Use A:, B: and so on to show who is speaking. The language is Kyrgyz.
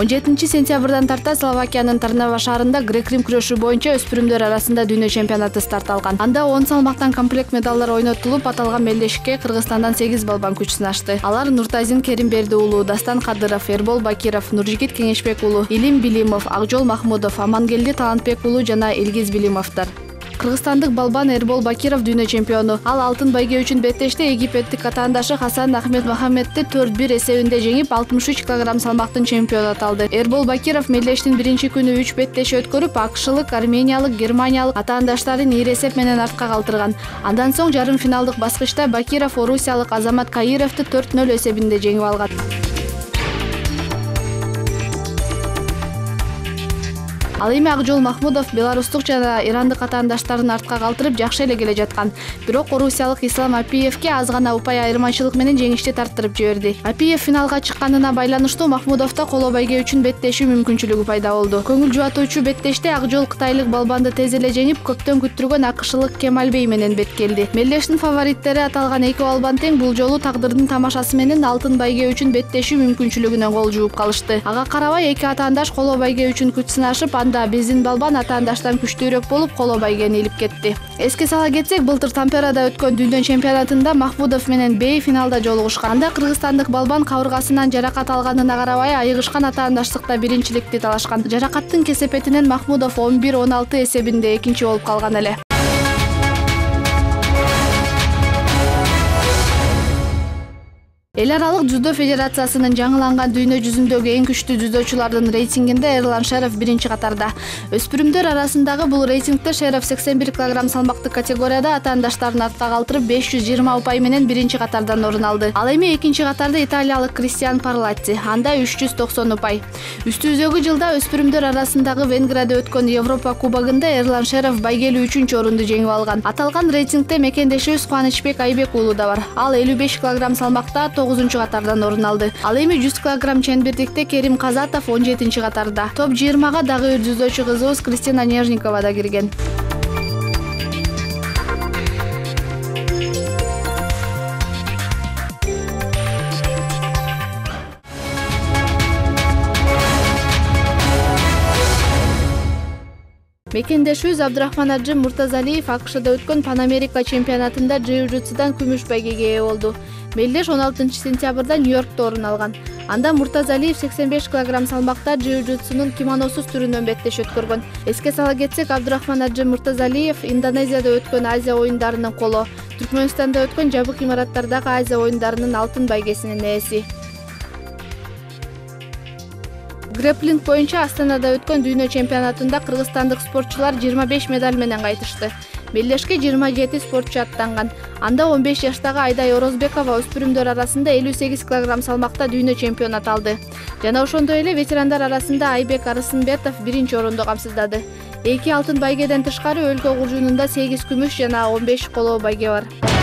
A: 17-сентябрдан тарта Словакиянын Тарнава шаарында грек-рим күрөшү боюнча өспүрүмдөр арасында дүйнө чемпионаты старт алган. Анда 10 салмактан комплект медалдар ойнотулуп, аталган белдешикке Кыргызстандан 8 балбан күч сынашты. Алар Нуртазин Керимберди уулу, Дастан Кадыров, Эрбол Бакиров, Нуржигит Кеңешбек уулу, Илим Билимов, Акжол Махмудов, Амангелди Талантбек уулу жана Илгиз Билимовдор. Кыргызстандык балбан Эрбол Бакиров дүйнө чемпиону. Ал алтын байге үчүн беттеште египеттик атаандашы Хасан Ахмед Мохаммедти 4-1 эсебинде жеңип, 63 кг салмактын чемпиону аталды. Эрбол Бакиров мелдештин биринчи күнү 3 беттеши өткөрүп, акшылык, армениялык, германиялык атаандаштарын ийри эсеп менен артка калтырган. Андан соң жарым финалдык баскычта Бакиров орусиялык Азамат Каировду 4-0 эсебинде жеңип алган. Ал эми Акжол Махмудов беларустук жана ирандык атаандаштарын артка калтырып жакшы эле келе жаткан. Бирок орусиялык Ислам Апиевке аз гана упай айырмачылык менен жеңишти тарттырып жиберди. Апиев финалга чыкканына байланыштуу Махмудовдо коло байге үчүн беттешүү мүмкүнчүлүгү пайда болду. Көңүл жубатуучу беттеште Акжол кытайлык балбанды тез эле жеңип, көптөн күттүргөн акшылык Кемалбей менен беткелди. Мелдештин фавориттери аталган эки балбан тең бул жолу тагдырдын тамашасы менен алтын байге үчүн беттешүү мүмкүнчүлүгүнөн кол жууп калышты. Ага карабай эки атаандаш коло байге үчүн күч сынашып, анда биздин балбан атаандаштан күчтүүрөөк болуп, коло байгени илип кетти. Эске сала кетсек, былтыр Тамперада өткөн дүйнө чемпионатында Махмудов менен Бей финалда жолугушкан. Анда кыргызстандык балбан кабыргасынан жаракат алганына карабай, айыгышкан атаандаштыкта биринчиликти талашкан. Жаракаттын кесепетинен Махмудов 11-16 эсебинде экинчи болуп калган эле. Эл аралык дзюдо федерациясынын жаңыланган дүйнө жүзүндөгү эң күчтүү дзюдочулардын рейтингинде Эрлан Шеров биринчи катарда. Өспүрүмдөр арасындагы бул рейтингде Шеров 81 кг салмактык категорияда атаандаштарын артка калтырып 520 упай менен биринчи катардан орун алды. Ал эми экинчи катарда италиялык Кристиан Парлатти, анда 390 упай. Үстүзөгү жылда өспүрүмдөр арасындагы Венгрияда өткөн Европа кубогунда Эрлан Шеров байгелүү 3-чү орунду жеңип алган. Аталган рейтингде мекендешибиз Кубанычбек Айбек уулу да бар. Ал 55 кг салмакта 9-чу катардан орун алды. Ал эми 100 кг ченбирдикте Керим Казатов 17-чи катарда. Топ 20-га дагы дзюдочу кызыбыз Кристина Нежникова да кирген. Мекендешибиз Абдурахман Аджим Муртазалиев АКШда өткөн Пан-Америка чемпионатында джиу-джитсудан күмүш байгеге ээ болду. Мелдеш 16-сентябрда Нью-Йоркто орун алган. Анда Муртазалиев 85 кг салмакта джиу-джитсунун кимоносуз түрүнөн беттеш өткөргөн. Эске сала кетсек, Абдурахман Аджим Муртазалиев Индонезияда өткөн Азия оюндарынын коло, Түркмөнстанда өткөн жабык имараттардагы Азия оюндарынын алтын байгесинин ээси. Грэпплинг боюнча Астанада өткөн дүйнө чемпионатында кыргызстандык спортчулар 25 медаль менен кайтышты. Мелдешке 27 спортчу аттанган. Анда 15 жаштагы Айдай Орозбекова өспүрүмдөр арасында 58 кг салмакта дүйнө чемпионат алды. Жана ошондой эле ветерандар арасында Айбек Арысымбетов биринчи орунду камсыздады. Эки алтын байгеден тышкары өлкө куржунунда 8 күмүш жана 15 коло байге бар.